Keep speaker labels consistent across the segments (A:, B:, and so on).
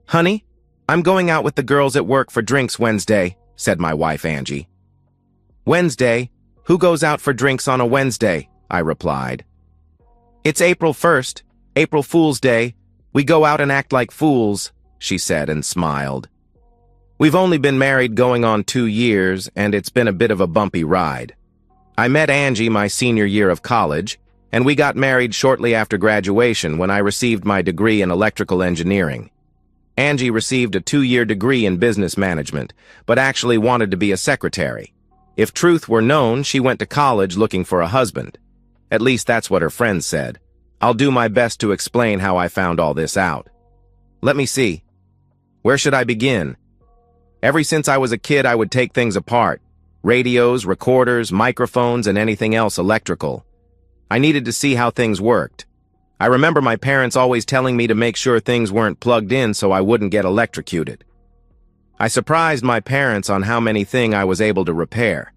A: "Honey, I'm going out with the girls at work for drinks Wednesday," said my wife Angie. "Wednesday? Who goes out for drinks on a Wednesday?" I replied. "It's April 1st, April Fool's Day. We go out and act like fools," she said and smiled. "We've only been married going on 2 years, and it's been a bit of a bumpy ride. I met Angie my senior year of college, and we got married shortly after graduation when I received my degree in electrical engineering. Angie received a 2-year degree in business management, but actually wanted to be a secretary. If truth were known, she went to college looking for a husband. At least that's what her friends said. I'll do my best to explain how I found all this out. Let me see. Where should I begin? Ever since I was a kid, I would take things apart. Radios, recorders, microphones, and anything else electrical. I needed to see how things worked. I remember my parents always telling me to make sure things weren't plugged in so I wouldn't get electrocuted. I surprised my parents on how many things I was able to repair.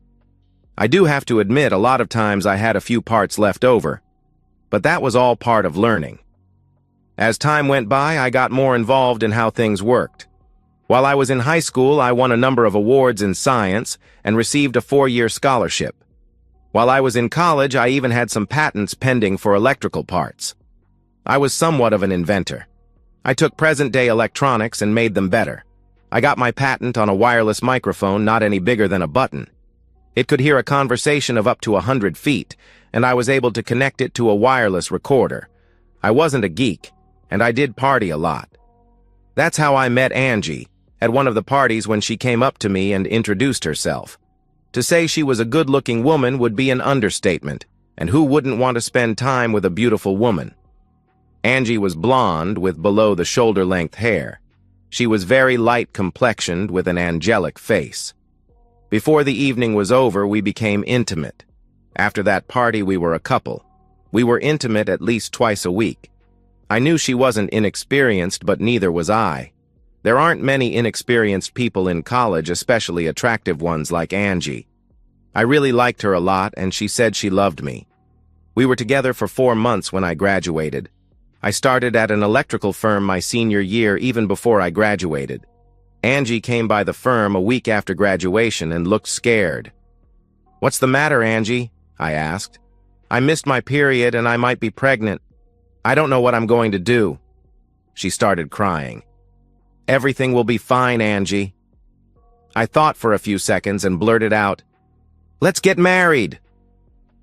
A: I do have to admit, a lot of times I had a few parts left over, but that was all part of learning. As time went by, I got more involved in how things worked. While I was in high school, I won a number of awards in science and received a 4-year scholarship. While I was in college, I even had some patents pending for electrical parts. I was somewhat of an inventor. I took present-day electronics and made them better. I got my patent on a wireless microphone not any bigger than a button. It could hear a conversation of up to 100 feet, and I was able to connect it to a wireless recorder. I wasn't a geek, and I did party a lot. That's how I met Angie, at one of the parties when she came up to me and introduced herself. To say she was a good-looking woman would be an understatement, and who wouldn't want to spend time with a beautiful woman? Angie was blonde with below-the-shoulder-length hair. She was very light-complexioned with an angelic face. Before the evening was over, we became intimate. After that party, we were a couple. We were intimate at least twice a week. I knew she wasn't inexperienced, but neither was I. There aren't many inexperienced people in college, especially attractive ones like Angie. I really liked her a lot, and she said she loved me. We were together for 4 months when I graduated. I started at an electrical firm my senior year, even before I graduated. Angie came by the firm a week after graduation and looked scared. "What's the matter, Angie?" I asked. "I missed my period and I might be pregnant. I don't know what I'm going to do." She started crying. "Everything will be fine, Angie." I thought for a few seconds and blurted out, "Let's get married."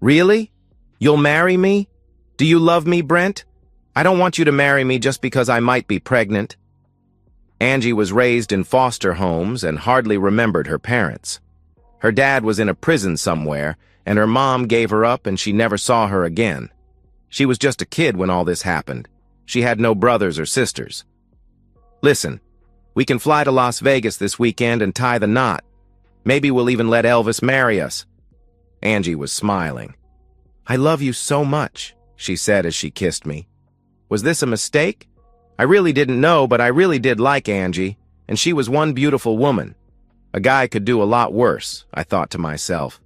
A: "Really? You'll marry me? Do you love me, Brent? I don't want you to marry me just because I might be pregnant." Angie was raised in foster homes and hardly remembered her parents. Her dad was in a prison somewhere, and her mom gave her up and she never saw her again. She was just a kid when all this happened. She had no brothers or sisters. "Listen, we can fly to Las Vegas this weekend and tie the knot. Maybe we'll even let Elvis marry us." Angie was smiling. "I love you so much," she said as she kissed me. Was this a mistake? I really didn't know, but I really did like Angie, and she was one beautiful woman. A guy could do a lot worse, I thought to myself.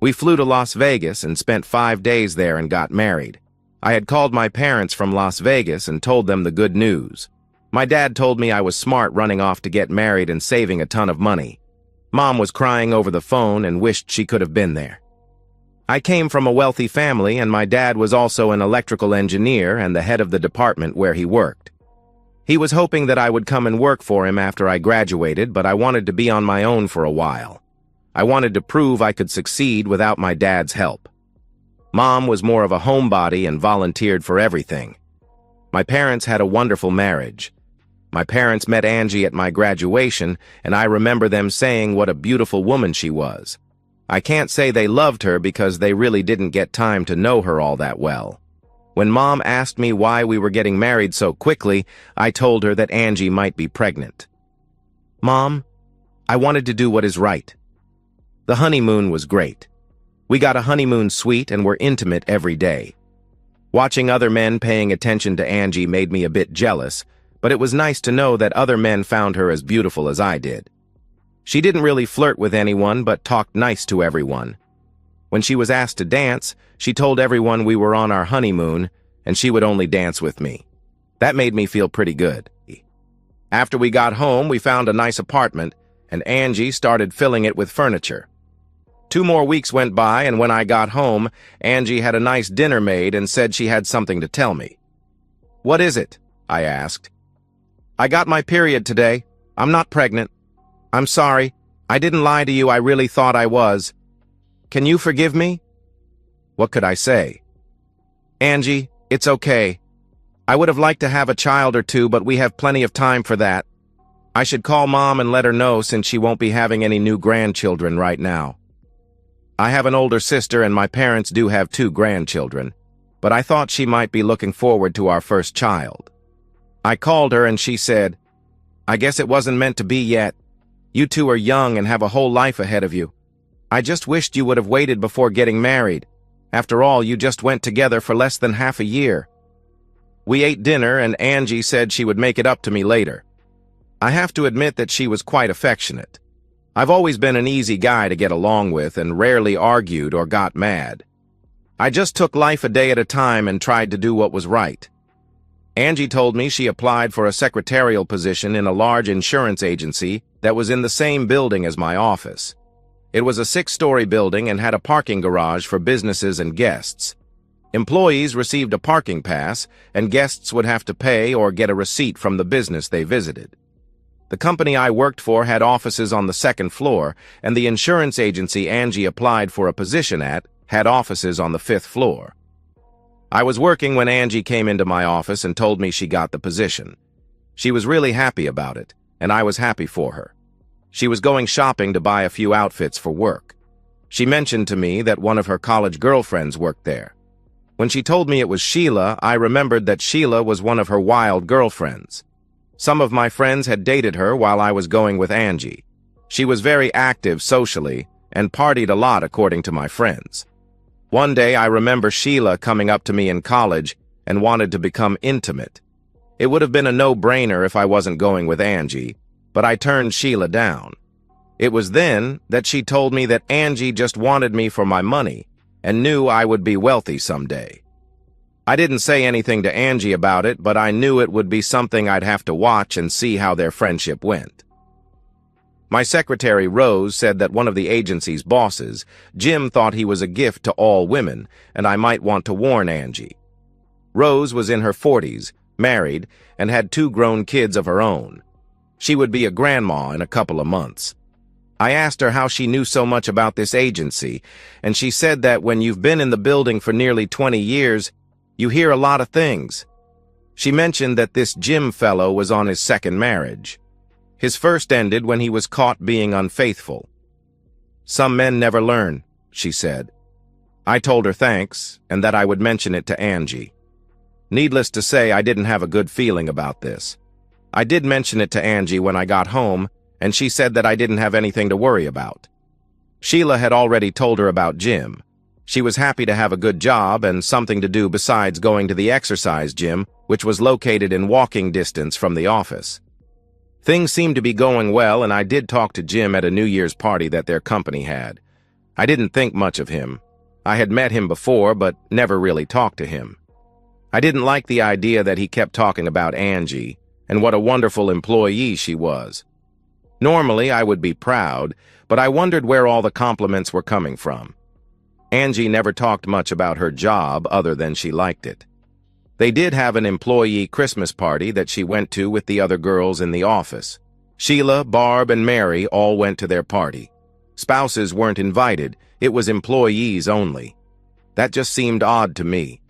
A: We flew to Las Vegas and spent 5 days there and got married. I had called my parents from Las Vegas and told them the good news. My dad told me I was smart running off to get married and saving a ton of money. Mom was crying over the phone and wished she could have been there. I came from a wealthy family, and my dad was also an electrical engineer and the head of the department where he worked. He was hoping that I would come and work for him after I graduated, but I wanted to be on my own for a while. I wanted to prove I could succeed without my dad's help. Mom was more of a homebody and volunteered for everything. My parents had a wonderful marriage. My parents met Angie at my graduation, and I remember them saying what a beautiful woman she was. I can't say they loved her because they really didn't get time to know her all that well. When Mom asked me why we were getting married so quickly, I told her that Angie might be pregnant. "Mom, I wanted to do what is right." The honeymoon was great. We got a honeymoon suite and were intimate every day. Watching other men paying attention to Angie made me a bit jealous, but it was nice to know that other men found her as beautiful as I did. She didn't really flirt with anyone but talked nice to everyone. When she was asked to dance, she told everyone we were on our honeymoon and she would only dance with me. That made me feel pretty good. After we got home, we found a nice apartment, and Angie started filling it with furniture. 2 more weeks went by, and when I got home, Angie had a nice dinner made and said she had something to tell me. "What is it?" I asked. "I got my period today. I'm not pregnant. I'm sorry. I didn't lie to you. I really thought I was. Can you forgive me?" What could I say? "Angie, it's okay. I would have liked to have a child or two, but we have plenty of time for that. I should call Mom and let her know since she won't be having any new grandchildren right now. I have an older sister and my parents do have 2 grandchildren, but I thought she might be looking forward to our first child." I called her and she said, "I guess it wasn't meant to be yet. You 2 are young and have a whole life ahead of you. I just wished you would have waited before getting married. After all, you just went together for less than half a year." We ate dinner and Angie said she would make it up to me later. I have to admit that she was quite affectionate. I've always been an easy guy to get along with and rarely argued or got mad. I just took life a day at a time and tried to do what was right. Angie told me she applied for a secretarial position in a large insurance agency that was in the same building as my office. It was a 6-story building and had a parking garage for businesses and guests. Employees received a parking pass, and guests would have to pay or get a receipt from the business they visited. The company I worked for had offices on the 2nd floor, and the insurance agency Angie applied for a position at had offices on the 5th floor. I was working when Angie came into my office and told me she got the position. She was really happy about it, and I was happy for her. She was going shopping to buy a few outfits for work. She mentioned to me that one of her college girlfriends worked there. When she told me it was Sheila, I remembered that Sheila was one of her wild girlfriends. Some of my friends had dated her while I was going with Angie. She was very active socially and partied a lot according to my friends. One day I remember Sheila coming up to me in college and wanted to become intimate. It would have been a no-brainer if I wasn't going with Angie, but I turned Sheila down. It was then that she told me that Angie just wanted me for my money and knew I would be wealthy someday. I didn't say anything to Angie about it, but I knew it would be something I'd have to watch and see how their friendship went. My secretary, Rose, said that one of the agency's bosses, Jim, thought he was a gift to all women, and I might want to warn Angie. Rose was in her 40s, married, and had 2 grown kids of her own. She would be a grandma in a couple of months. I asked her how she knew so much about this agency, and she said that when you've been in the building for nearly 20 years, you hear a lot of things. She mentioned that this Jim fellow was on his 2nd marriage. His first ended when he was caught being unfaithful. "Some men never learn," she said. I told her thanks, and that I would mention it to Angie. Needless to say, I didn't have a good feeling about this. I did mention it to Angie when I got home, and she said that I didn't have anything to worry about. Sheila had already told her about Jim. She was happy to have a good job and something to do besides going to the exercise gym, which was located in walking distance from the office. Things seemed to be going well, and I did talk to Jim at a New Year's party that their company had. I didn't think much of him. I had met him before, but never really talked to him. I didn't like the idea that he kept talking about Angie and what a wonderful employee she was. Normally, I would be proud, but I wondered where all the compliments were coming from. Angie never talked much about her job other than she liked it. They did have an employee Christmas party that she went to with the other girls in the office. Sheila, Barb, and Mary all went to their party. Spouses weren't invited, it was employees only. That just seemed odd to me.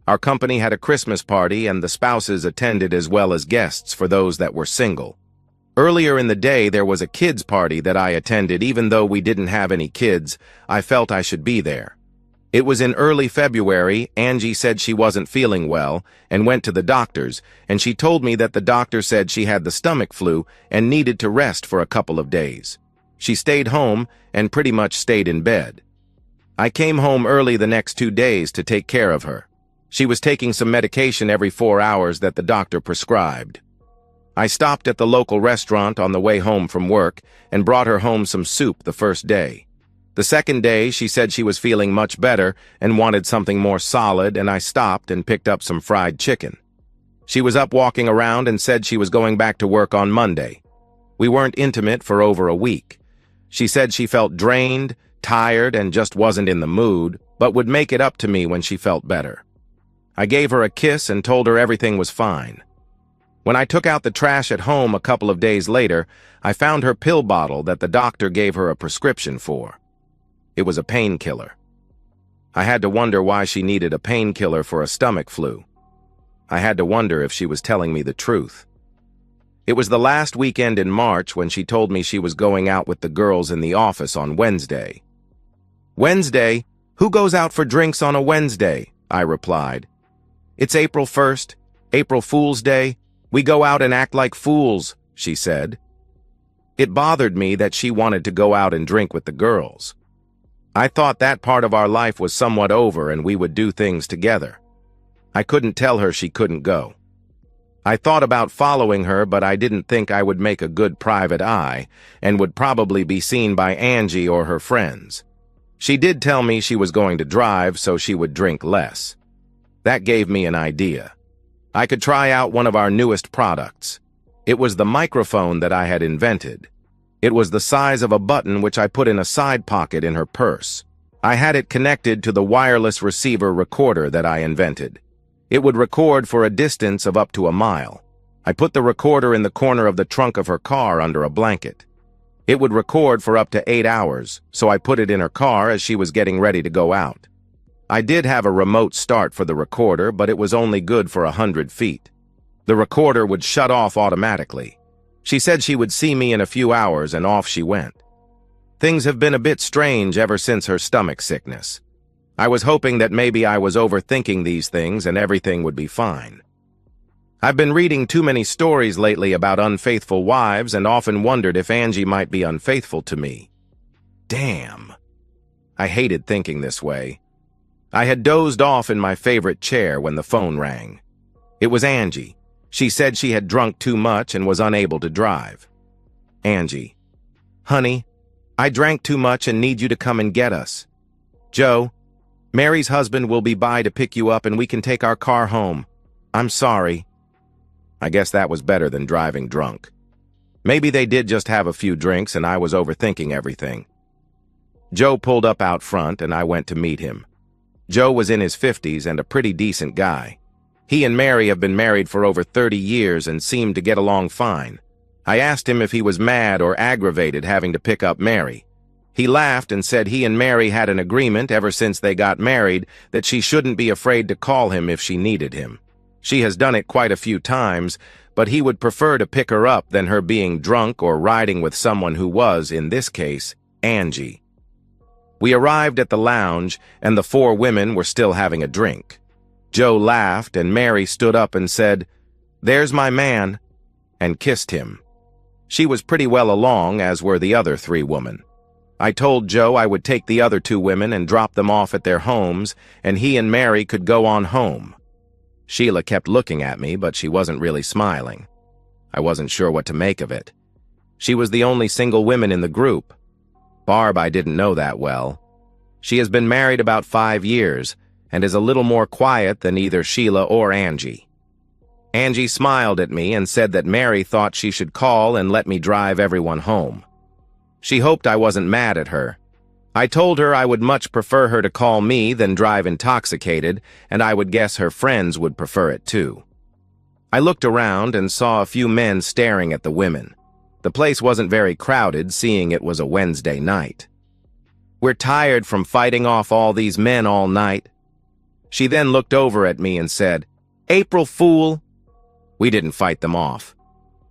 A: Our company had a Christmas party and the spouses attended as well as guests for those that were single. Earlier in the day, there was a kids' party that I attended. Even though we didn't have any kids, I felt I should be there. It was in early February. Angie said she wasn't feeling well and went to the doctor's, and she told me that the doctor said she had the stomach flu and needed to rest for a couple of days. She stayed home and pretty much stayed in bed. I came home early the next 2 days to take care of her. She was taking some medication every 4 hours that the doctor prescribed. I stopped at the local restaurant on the way home from work and brought her home some soup the first day. The second day, she said she was feeling much better and wanted something more solid, and I stopped and picked up some fried chicken. She was up walking around and said she was going back to work on Monday. We weren't intimate for over a week. She said she felt drained, tired, and just wasn't in the mood, but would make it up to me when she felt better. I gave her a kiss and told her everything was fine. When I took out the trash at home a couple of days later, I found her pill bottle that the doctor gave her a prescription for. It was a painkiller. I had to wonder why she needed a painkiller for a stomach flu. I had to wonder if she was telling me the truth. It was the last weekend in March when she told me she was going out with the girls in the office on Wednesday. "Wednesday? Who goes out for drinks on a Wednesday?" I replied. "It's April 1st, April Fool's Day. We go out and act like fools," she said. It bothered me that she wanted to go out and drink with the girls. I thought that part of our life was somewhat over and we would do things together. I couldn't tell her she couldn't go. I thought about following her, but I didn't think I would make a good private eye and would probably be seen by Angie or her friends. She did tell me she was going to drive so she would drink less. That gave me an idea. I could try out one of our newest products. It was the microphone that I had invented. It was the size of a button which I put in a side pocket in her purse. I had it connected to the wireless receiver recorder that I invented. It would record for a distance of up to a mile. I put the recorder in the corner of the trunk of her car under a blanket. It would record for up to 8 hours, so I put it in her car as she was getting ready to go out. I did have a remote start for the recorder, but it was only good for 100 feet. The recorder would shut off automatically. She said she would see me in a few hours, and off she went. Things have been a bit strange ever since her stomach sickness. I was hoping that maybe I was overthinking these things and everything would be fine. I've been reading too many stories lately about unfaithful wives and often wondered if Angie might be unfaithful to me. Damn. I hated thinking this way. I had dozed off in my favorite chair when the phone rang. It was Angie. She said she had drunk too much and was unable to drive. Angie: "Honey, I drank too much and need you to come and get us. Joe, Mary's husband will be by to pick you up and we can take our car home. I'm sorry." I guess that was better than driving drunk. Maybe they did just have a few drinks and I was overthinking everything. Joe pulled up out front and I went to meet him. Joe was in his 50s and a pretty decent guy. He and Mary have been married for over 30 years and seemed to get along fine. I asked him if he was mad or aggravated having to pick up Mary. He laughed and said he and Mary had an agreement ever since they got married that she shouldn't be afraid to call him if she needed him. She has done it quite a few times, but he would prefer to pick her up than her being drunk or riding with someone who was, in this case, Angie. We arrived at the lounge, and the 4 women were still having a drink. Joe laughed, and Mary stood up and said, "There's my man," and kissed him. She was pretty well along, as were the other 3 women. I told Joe I would take the other 2 women and drop them off at their homes, and he and Mary could go on home. Sheila kept looking at me, but she wasn't really smiling. I wasn't sure what to make of it. She was the only single woman in the group. Barb I didn't know that well. She has been married about 5 years, and is a little more quiet than either Sheila or Angie. Angie smiled at me and said that Mary thought she should call and let me drive everyone home. She hoped I wasn't mad at her. I told her I would much prefer her to call me than drive intoxicated, and I would guess her friends would prefer it too. I looked around and saw a few men staring at the women. The place wasn't very crowded, seeing it was a Wednesday night. "We're tired from fighting off all these men all night." She then looked over at me and said, "April Fool." We didn't fight them off.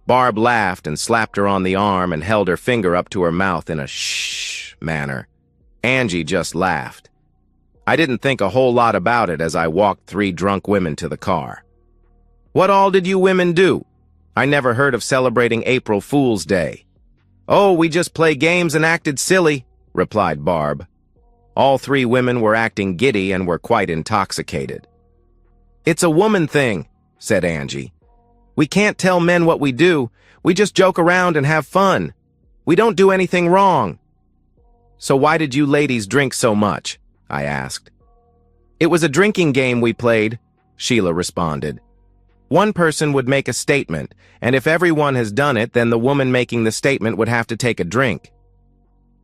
A: Barb laughed and slapped her on the arm and held her finger up to her mouth in a shh manner. Angie just laughed. I didn't think a whole lot about it as I walked 3 drunk women to the car. "What all did you women do? I never heard of celebrating April Fool's Day." "Oh, we just play games and acted silly," replied Barb. All 3 women were acting giddy and were quite intoxicated. "It's a woman thing," said Angie. "We can't tell men what we do. We just joke around and have fun. We don't do anything wrong." "So why did you ladies drink so much?" I asked. "It was a drinking game we played," Sheila responded. One person would make a statement, and if everyone has done it, then the woman making the statement would have to take a drink.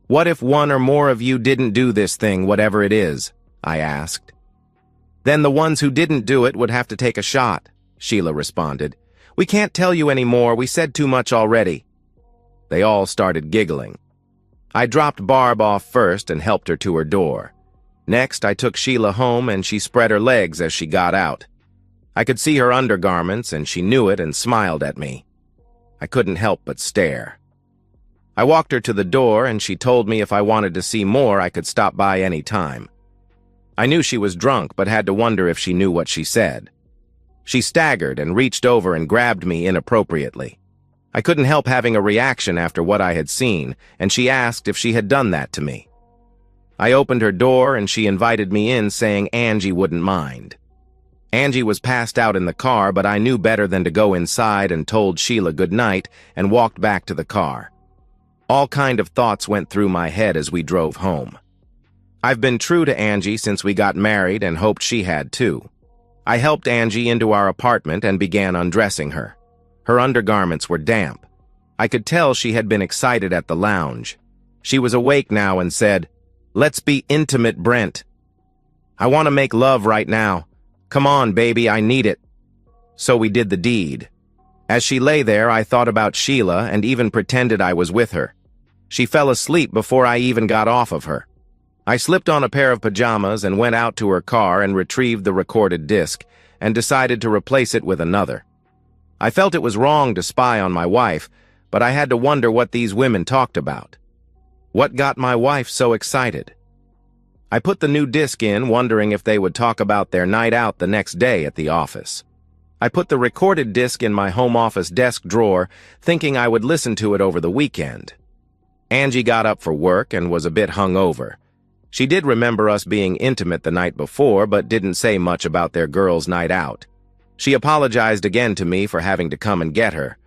A: What if one or more of you didn't do this thing, whatever it is? I asked. Then the ones who didn't do it would have to take a shot, Sheila responded. We can't tell you anymore, we said too much already. They all started giggling. I dropped Barb off first and helped her to her door. Next, I took Sheila home and she spread her legs as she got out. I could see her undergarments and she knew it and smiled at me. I couldn't help but stare. I walked her to the door and she told me if I wanted to see more, I could stop by any time. I knew she was drunk but had to wonder if she knew what she said. She staggered and reached over and grabbed me inappropriately. I couldn't help having a reaction after what I had seen, and she asked if she had done that to me. I opened her door and she invited me in, saying Angie wouldn't mind. Angie was passed out in the car, but I knew better than to go inside and told Sheila good night and walked back to the car. All kind of thoughts went through my head as we drove home. I've been true to Angie since we got married and hoped she had too. I helped Angie into our apartment and began undressing her. Her undergarments were damp. I could tell she had been excited at the lounge. She was awake now and said, "Let's be intimate, Brent. I want to make love right now. Come on, baby, I need it." So we did the deed. As she lay there, I thought about Sheila and even pretended I was with her. She fell asleep before I even got off of her. I slipped on a pair of pajamas and went out to her car and retrieved the recorded disc and decided to replace it with another. I felt it was wrong to spy on my wife, but I had to wonder what these women talked about. What got my wife so excited? I put the new disc in, wondering if they would talk about their night out the next day at the office. I put the recorded disc in my home office desk drawer, thinking I would listen to it over the weekend. Angie got up for work and was a bit hungover. She did remember us being intimate the night before, but didn't say much about their girls' night out. She apologized again to me for having to come and get her.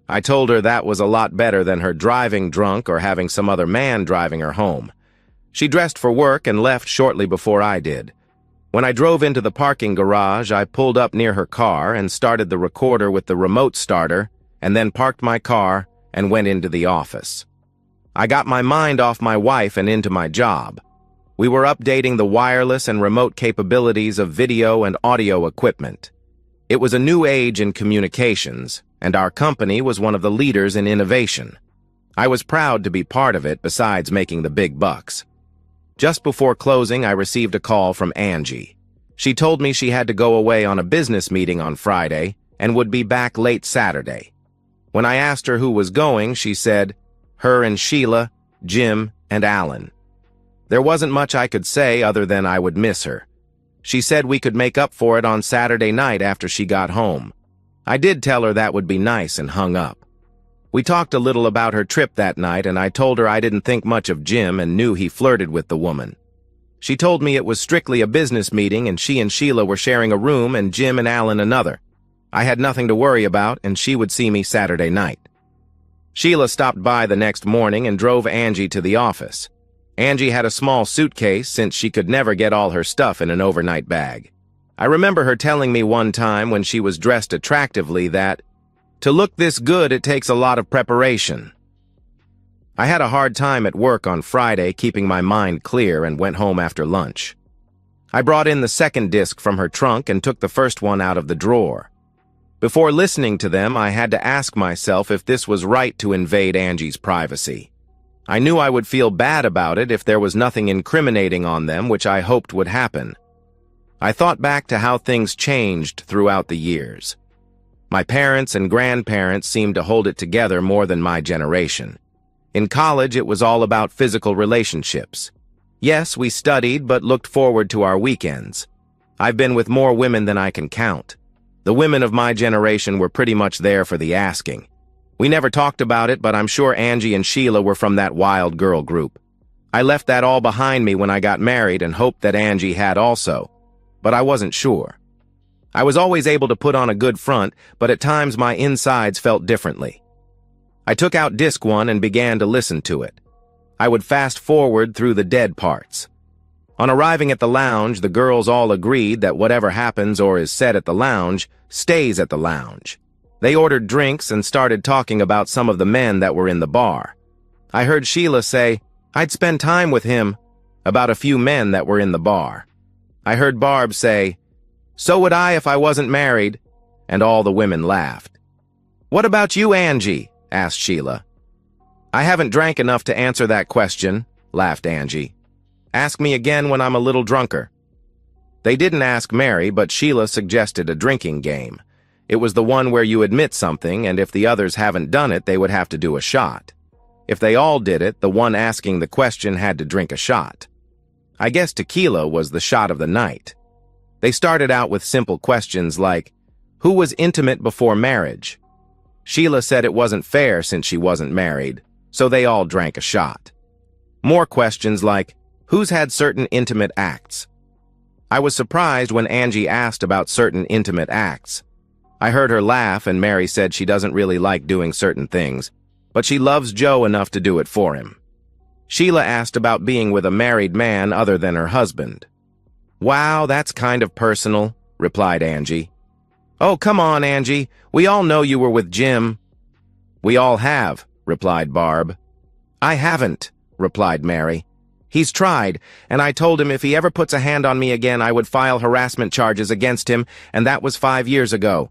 A: I told her that was a lot better than her driving drunk or having some other man driving her home. She dressed for work and left shortly before I did. When I drove into the parking garage, I pulled up near her car and started the recorder with the remote starter, and then parked my car and went into the office. I got my mind off my wife and into my job. We were updating the wireless and remote capabilities of video and audio equipment. It was a new age in communications, and our company was one of the leaders in innovation. I was proud to be part of it besides making the big bucks. Just before closing, I received a call from Angie. She told me she had to go away on a business meeting on Friday and would be back late Saturday. When I asked her who was going, she said, her and Sheila, Jim, and Alan. There wasn't much I could say other than I would miss her. She said we could make up for it on Saturday night after she got home. I did tell her that would be nice and hung up. We talked a little about her trip that night, and I told her I didn't think much of Jim and knew he flirted with the woman. She told me it was strictly a business meeting and she and Sheila were sharing a room and Jim and Alan another. I had nothing to worry about and she would see me Saturday night. Sheila stopped by the next morning and drove Angie to the office. Angie had a small suitcase since she could never get all her stuff in an overnight bag. I remember her telling me one time when she was dressed attractively that, to look this good, it takes a lot of preparation. I had a hard time at work on Friday keeping my mind clear and went home after lunch. I brought in the second disc from her trunk and took the first one out of the drawer. Before listening to them, I had to ask myself if this was right to invade Angie's privacy. I knew I would feel bad about it if there was nothing incriminating on them, which I hoped would happen. I thought back to how things changed throughout the years. My parents and grandparents seemed to hold it together more than my generation. In college, it was all about physical relationships. Yes, we studied, but looked forward to our weekends. I've been with more women than I can count. The women of my generation were pretty much there for the asking. We never talked about it, but I'm sure Angie and Sheila were from that wild girl group. I left that all behind me when I got married and hoped that Angie had also, but I wasn't sure. I was always able to put on a good front, but at times my insides felt differently. I took out disc 1 and began to listen to it. I would fast forward through the dead parts. On arriving at the lounge, the girls all agreed that whatever happens or is said at the lounge stays at the lounge. They ordered drinks and started talking about some of the men that were in the bar. I heard Sheila say, "I'd spend time with him," about a few men that were in the bar. I heard Barb say, "So would I if I wasn't married," and all the women laughed. "What about you, Angie?" asked Sheila. "I haven't drank enough to answer that question," laughed Angie. "Ask me again when I'm a little drunker." They didn't ask Mary, but Sheila suggested a drinking game. It was the one where you admit something, and if the others haven't done it, they would have to do a shot. If they all did it, the one asking the question had to drink a shot. I guess tequila was the shot of the night. They started out with simple questions like, who was intimate before marriage? Sheila said it wasn't fair since she wasn't married, so they all drank a shot. More questions like, who's had certain intimate acts? I was surprised when Angie asked about certain intimate acts. I heard her laugh, and Mary said she doesn't really like doing certain things, but she loves Joe enough to do it for him. Sheila asked about being with a married man other than her husband. "Wow, that's kind of personal," replied Angie. "Oh, come on, Angie. We all know you were with Jim." "We all have," replied Barb. "I haven't," replied Mary. "He's tried, and I told him if he ever puts a hand on me again, I would file harassment charges against him, and that was 5 years ago.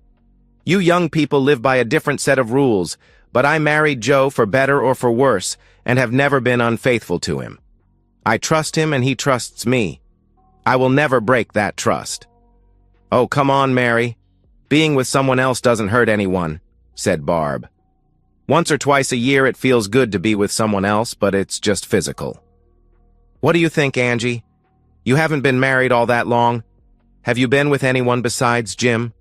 A: You young people live by a different set of rules, but I married Joe for better or for worse, and have never been unfaithful to him. I trust him and he trusts me. I will never break that trust." "Oh, come on, Mary. Being with someone else doesn't hurt anyone," said Barb. "Once or twice a year it feels good to be with someone else, but it's just physical." "What do you think, Angie? You haven't been married all that long. Have you been with anyone besides Jim?"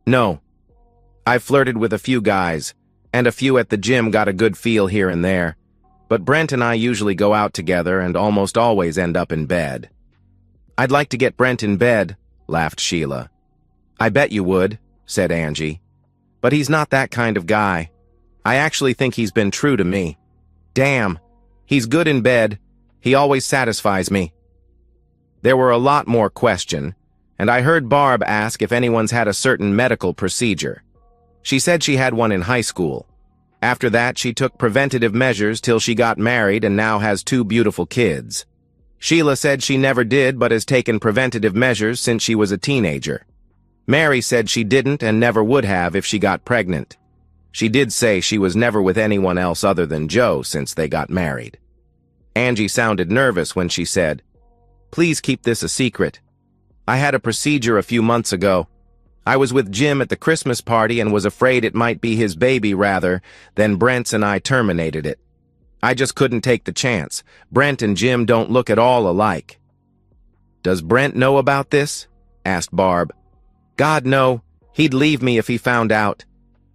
A: No. I've flirted with a few guys, and a few at the gym got a good feel here and there, but Brent and I usually go out together and almost always end up in bed." "I'd like to get Brent in bed," laughed Sheila. "I bet you would," said Angie. "But he's not that kind of guy. I actually think he's been true to me. Damn, he's good in bed. He always satisfies me." There were a lot more questions, and I heard Barb ask if anyone's had a certain medical procedure. She said she had one in high school. After that, she took preventative measures till she got married and now has 2 beautiful kids. Sheila said she never did but has taken preventative measures since she was a teenager. Mary said she didn't and never would have if she got pregnant. She did say she was never with anyone else other than Joe since they got married. Angie sounded nervous when she said, "Please keep this a secret. I had a procedure a few months ago. I was with Jim at the Christmas party and was afraid it might be his baby rather than Brent's, and I terminated it. I just couldn't take the chance. Brent and Jim don't look at all alike." "Does Brent know about this?" asked Barb. "God, no. He'd leave me if he found out.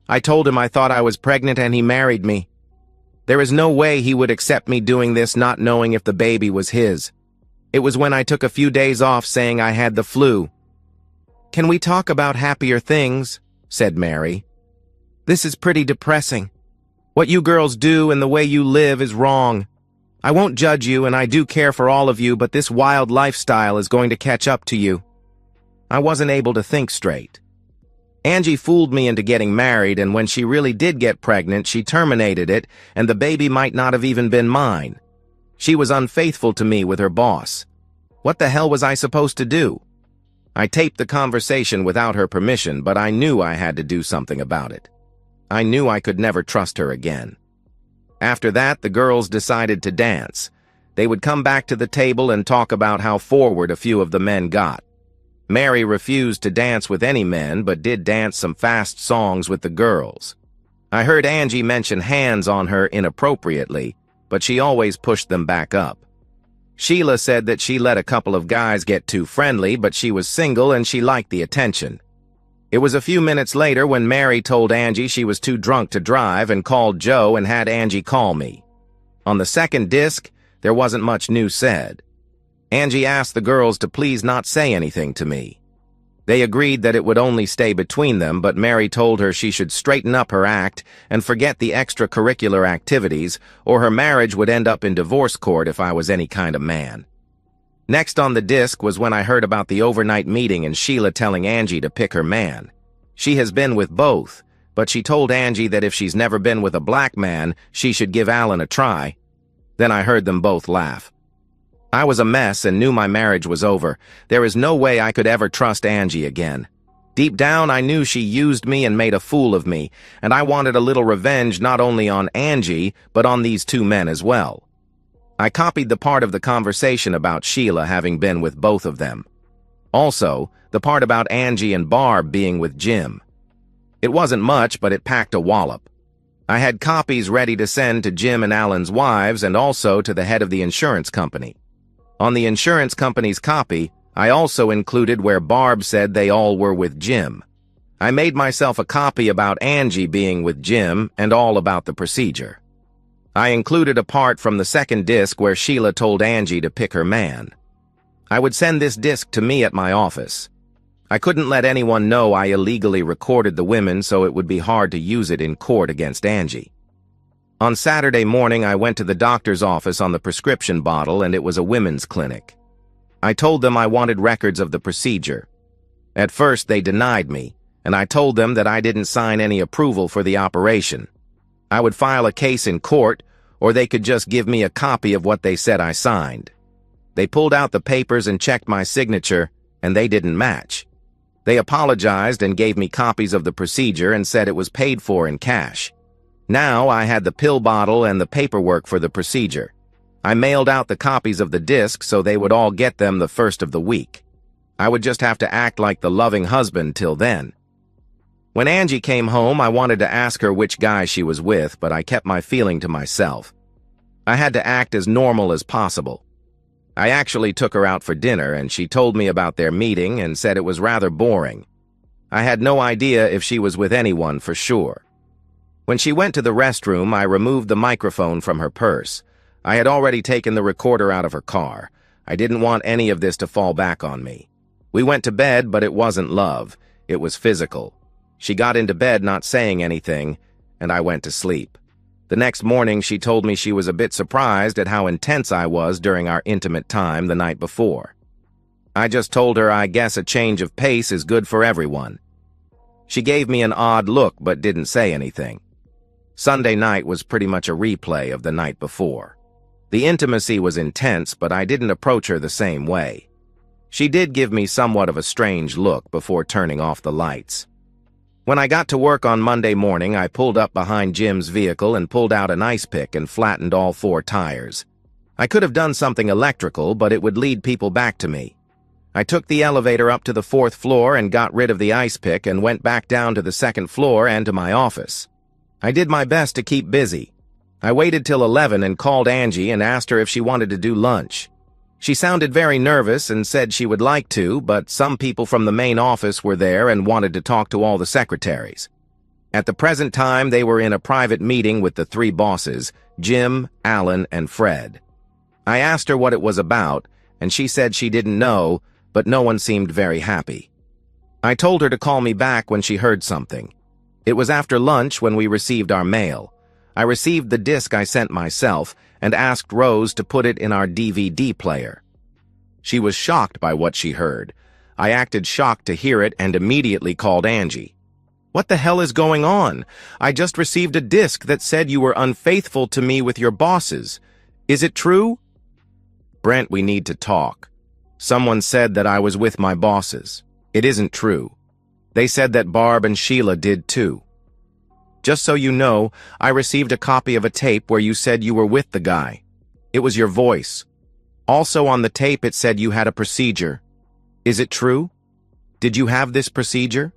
A: I told him I thought I was pregnant and he married me. There is no way he would accept me doing this not knowing if the baby was his. It was when I took a few days off saying I had the flu." "Can we talk about happier things?" said Mary. "This is pretty depressing. What you girls do and the way you live is wrong. I won't judge you, and I do care for all of you, but this wild lifestyle is going to catch up to you." I wasn't able to think straight. Angie fooled me into getting married, and when she really did get pregnant, she terminated it, and the baby might not have even been mine. She was unfaithful to me with her boss. What the hell was I supposed to do? I taped the conversation without her permission, but I knew I had to do something about it. I knew I could never trust her again. After that, the girls decided to dance. They would come back to the table and talk about how forward a few of the men got. Mary refused to dance with any men, but did dance some fast songs with the girls. I heard Angie mention hands on her inappropriately, but she always pushed them back up. Sheila said that she let a couple of guys get too friendly, but she was single and she liked the attention. It was a few minutes later when Mary told Angie she was too drunk to drive and called Joe and had Angie call me. On the second disc, there wasn't much new said. Angie asked the girls to please not say anything to me. They agreed that it would only stay between them, but Mary told her she should straighten up her act and forget the extracurricular activities, or her marriage would end up in divorce court if I was any kind of man. Next on the disc was when I heard about the overnight meeting and Sheila telling Angie to pick her man. She has been with both, but she told Angie that if she's never been with a black man, she should give Alan a try. Then I heard them both laugh. I was a mess and knew my marriage was over. There is no way I could ever trust Angie again. Deep down, I knew she used me and made a fool of me, and I wanted a little revenge not only on Angie, but on these two men as well. I copied the part of the conversation about Sheila having been with both of them. Also, the part about Angie and Barb being with Jim. It wasn't much, but it packed a wallop. I had copies ready to send to Jim and Alan's wives and also to the head of the insurance company. On the insurance company's copy, I also included where Barb said they all were with Jim. I made myself a copy about Angie being with Jim and all about the procedure. I included a part from the second disc where Sheila told Angie to pick her man. I would send this disc to me at my office. I couldn't let anyone know I illegally recorded the women, so it would be hard to use it in court against Angie. On Saturday morning, I went to the doctor's office on the prescription bottle, and it was a women's clinic. I told them I wanted records of the procedure. At first, they denied me, and I told them that I didn't sign any approval for the operation. I would file a case in court, or they could just give me a copy of what they said I signed. They pulled out the papers and checked my signature, and they didn't match. They apologized and gave me copies of the procedure and said it was paid for in cash. Now I had the pill bottle and the paperwork for the procedure. I mailed out the copies of the disc so they would all get them the first of the week. I would just have to act like the loving husband till then. When Angie came home, I wanted to ask her which guy she was with, but I kept my feeling to myself. I had to act as normal as possible. I actually took her out for dinner, and she told me about their meeting and said it was rather boring. I had no idea if she was with anyone for sure. When she went to the restroom, I removed the microphone from her purse. I had already taken the recorder out of her car. I didn't want any of this to fall back on me. We went to bed, but it wasn't love. It was physical. She got into bed not saying anything, and I went to sleep. The next morning, she told me she was a bit surprised at how intense I was during our intimate time the night before. I just told her I guess a change of pace is good for everyone. She gave me an odd look but didn't say anything. Sunday night was pretty much a replay of the night before. The intimacy was intense, but I didn't approach her the same way. She did give me somewhat of a strange look before turning off the lights. When I got to work on Monday morning, I pulled up behind Jim's vehicle and pulled out an ice pick and flattened all 4 tires. I could have done something electrical, but it would lead people back to me. I took the elevator up to the 4th floor and got rid of the ice pick and went back down to the 2nd floor and to my office. I did my best to keep busy. I waited till 11 and called Angie and asked her if she wanted to do lunch. She sounded very nervous and said she would like to, but some people from the main office were there and wanted to talk to all the secretaries. At the present time, they were in a private meeting with the 3 bosses, Jim, Alan, and Fred. I asked her what it was about, and she said she didn't know, but no one seemed very happy. I told her to call me back when she heard something. It was after lunch when we received our mail. I received the disc I sent myself and asked Rose to put it in our DVD player. She was shocked by what she heard. I acted shocked to hear it and immediately called Angie. "What the hell is going on? I just received a disc that said you were unfaithful to me with your bosses. Is it true?" "Brent, we need to talk. Someone said that I was with my bosses. It isn't true. They said that Barb and Sheila did too. Just so you know, I received a copy of a tape where you said you were with the guy. It was your voice. Also on the tape it said you had a procedure. Is it true? Did you have this procedure?"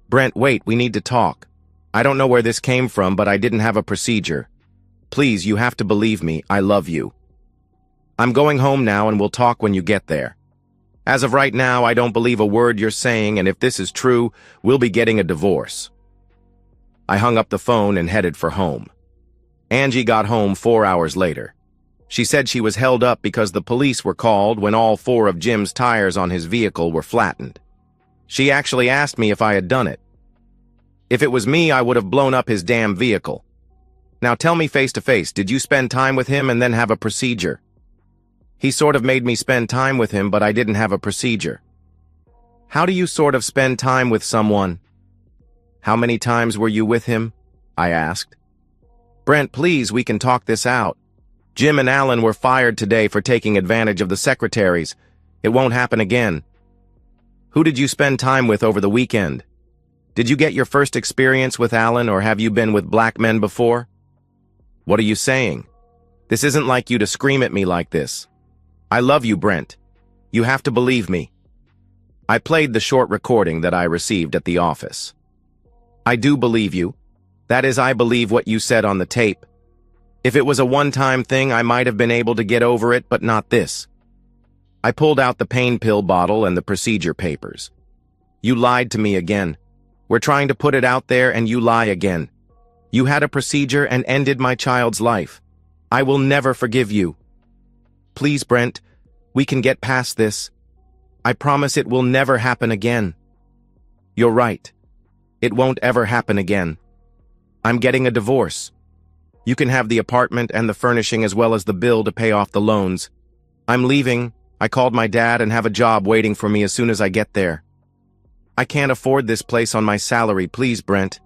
A: "Brent, wait, we need to talk. I don't know where this came from, but I didn't have a procedure. Please, you have to believe me. I love you. I'm going home now and we'll talk when you get there. As of right now, I don't believe a word you're saying, and if this is true, we'll be getting a divorce." I hung up the phone and headed for home. Angie got home 4 hours later. She said she was held up because the police were called when all 4 of Jim's tires on his vehicle were flattened. She actually asked me if I had done it. If it was me, I would have blown up his damn vehicle. Now tell me face to face, did you spend time with him and then have a procedure? He sort of made me spend time with him, but I didn't have a procedure. How do you sort of spend time with someone? How many times were you with him? I asked. Brent, please, we can talk this out. Jim and Alan were fired today for taking advantage of the secretaries. It won't happen again. Who did you spend time with over the weekend? Did you get your first experience with Alan, or have you been with black men before? What are you saying? This isn't like you to scream at me like this. I love you, Brent. You have to believe me. I played the short recording that I received at the office. I do believe you. That is, I believe what you said on the tape. If it was a one-time thing, I might have been able to get over it, but not this. I pulled out the pain pill bottle and the procedure papers. You lied to me again. We're trying to put it out there and you lie again. You had a procedure and ended my child's life. I will never forgive you. Please, Brent, we can get past this. I promise it will never happen again. You're right. It won't ever happen again. I'm getting a divorce. You can have the apartment and the furnishing as well as the bill to pay off the loans. I'm leaving. I called my dad and have a job waiting for me as soon as I get there. I can't afford this place on my salary, please, Brent.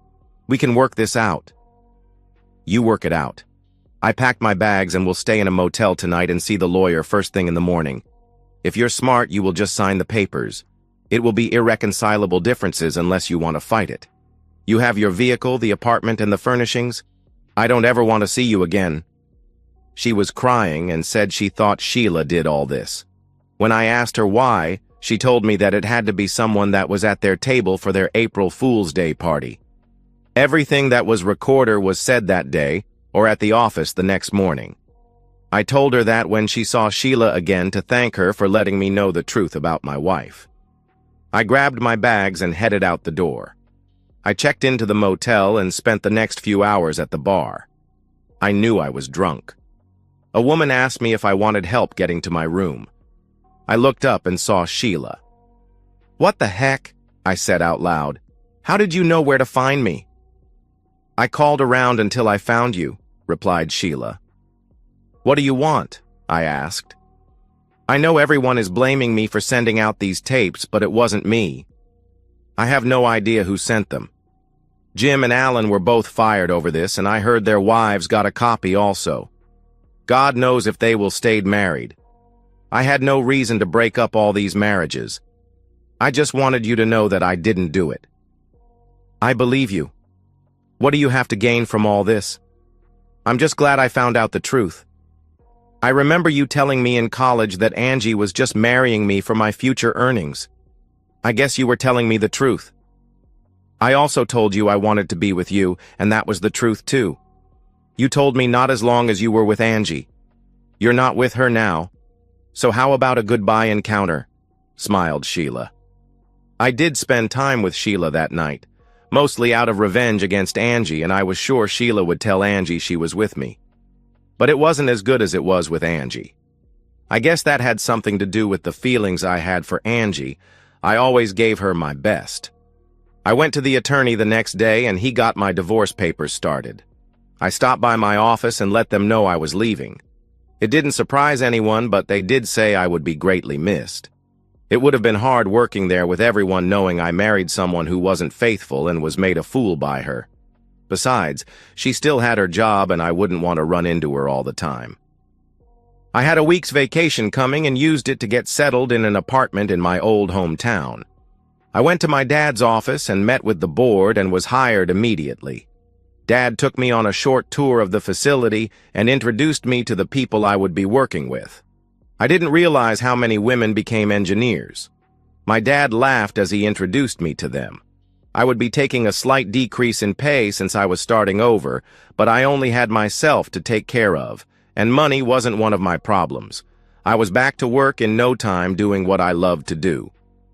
A: We can work this out. You work it out. I packed my bags and will stay in a motel tonight and see the lawyer first thing in the morning. If you're smart, you will just sign the papers. It will be irreconcilable differences unless you want to fight it. You have your vehicle, the apartment, and the furnishings. I don't ever want to see you again. She was crying and said she thought Sheila did all this. When I asked her why, she told me that it had to be someone that was at their table for their April Fool's Day party. Everything that was recorded was said that day, or at the office the next morning. I told her that when she saw Sheila again to thank her for letting me know the truth about my wife. I grabbed my bags and headed out the door. I checked into the motel and spent the next few hours at the bar. I knew I was drunk. A woman asked me if I wanted help getting to my room. I looked up and saw Sheila. What the heck? I said out loud. How did you know where to find me? I called around until I found you, replied Sheila. What do you want? I asked. I know everyone is blaming me for sending out these tapes, but it wasn't me. I have no idea who sent them. Jim and Alan were both fired over this, and I heard their wives got a copy also. God knows if they will stayed married. I had no reason to break up all these marriages. I just wanted you to know that I didn't do it. I believe you. What do you have to gain from all this? I'm just glad I found out the truth. I remember you telling me in college that Angie was just marrying me for my future earnings. I guess you were telling me the truth. I also told you I wanted to be with you, and that was the truth too. You told me not as long as you were with Angie. You're not with her now. So how about a goodbye encounter? Smiled Sheila. I did spend time with Sheila that night, mostly out of revenge against Angie, and I was sure Sheila would tell Angie she was with me. But it wasn't as good as it was with Angie. I guess that had something to do with the feelings I had for Angie. I always gave her my best. I went to the attorney the next day and he got my divorce papers started. I stopped by my office and let them know I was leaving. It didn't surprise anyone, but they did say I would be greatly missed. It would have been hard working there with everyone knowing I married someone who wasn't faithful and was made a fool by her. Besides, she still had her job and I wouldn't want to run into her all the time. I had a week's vacation coming and used it to get settled in an apartment in my old hometown. I went to my dad's office and met with the board and was hired immediately. Dad took me on a short tour of the facility and introduced me to the people I would be working with. I didn't realize how many women became engineers. My dad laughed as he introduced me to them. I would be taking a slight decrease in pay since I was starting over, but I only had myself to take care of, and money wasn't one of my problems. I was back to work in no time doing what I loved to do.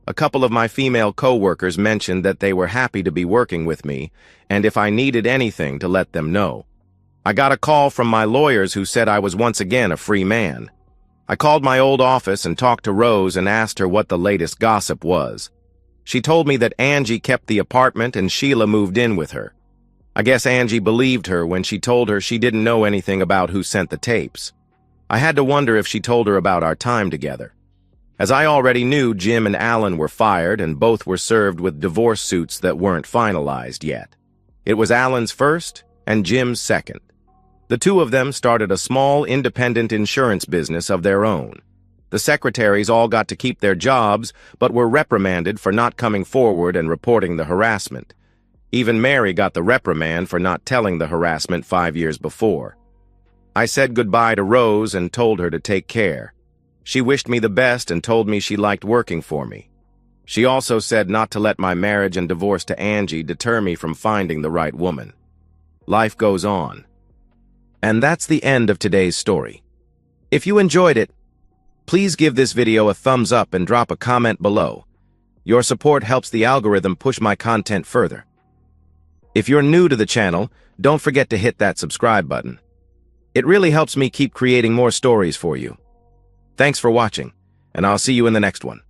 A: A couple of my female co-workers mentioned that they were happy to be working with me, and if I needed anything to let them know. I got a call from my lawyers who said I was once again a free man. I called my old office and talked to Rose and asked her what the latest gossip was. She told me that Angie kept the apartment and Sheila moved in with her. I guess Angie believed her when she told her she didn't know anything about who sent the tapes. I had to wonder if she told her about our time together. As I already knew, Jim and Alan were fired and both were served with divorce suits that weren't finalized yet. It was Alan's first and Jim's second. The two of them started a small, independent insurance business of their own. The secretaries all got to keep their jobs, but were reprimanded for not coming forward and reporting the harassment. Even Mary got the reprimand for not telling the harassment 5 years before. I said goodbye to Rose and told her to take care. She wished me the best and told me she liked working for me. She also said not to let my marriage and divorce to Angie deter me from finding the right woman. Life goes on. And that's the end of today's story. If you enjoyed it, please give this video a thumbs up and drop a comment below. Your support helps the algorithm push my content further. If you're new to the channel, don't forget to hit that subscribe button. It really helps me keep creating more stories for you. Thanks for watching, and I'll see you in the next one.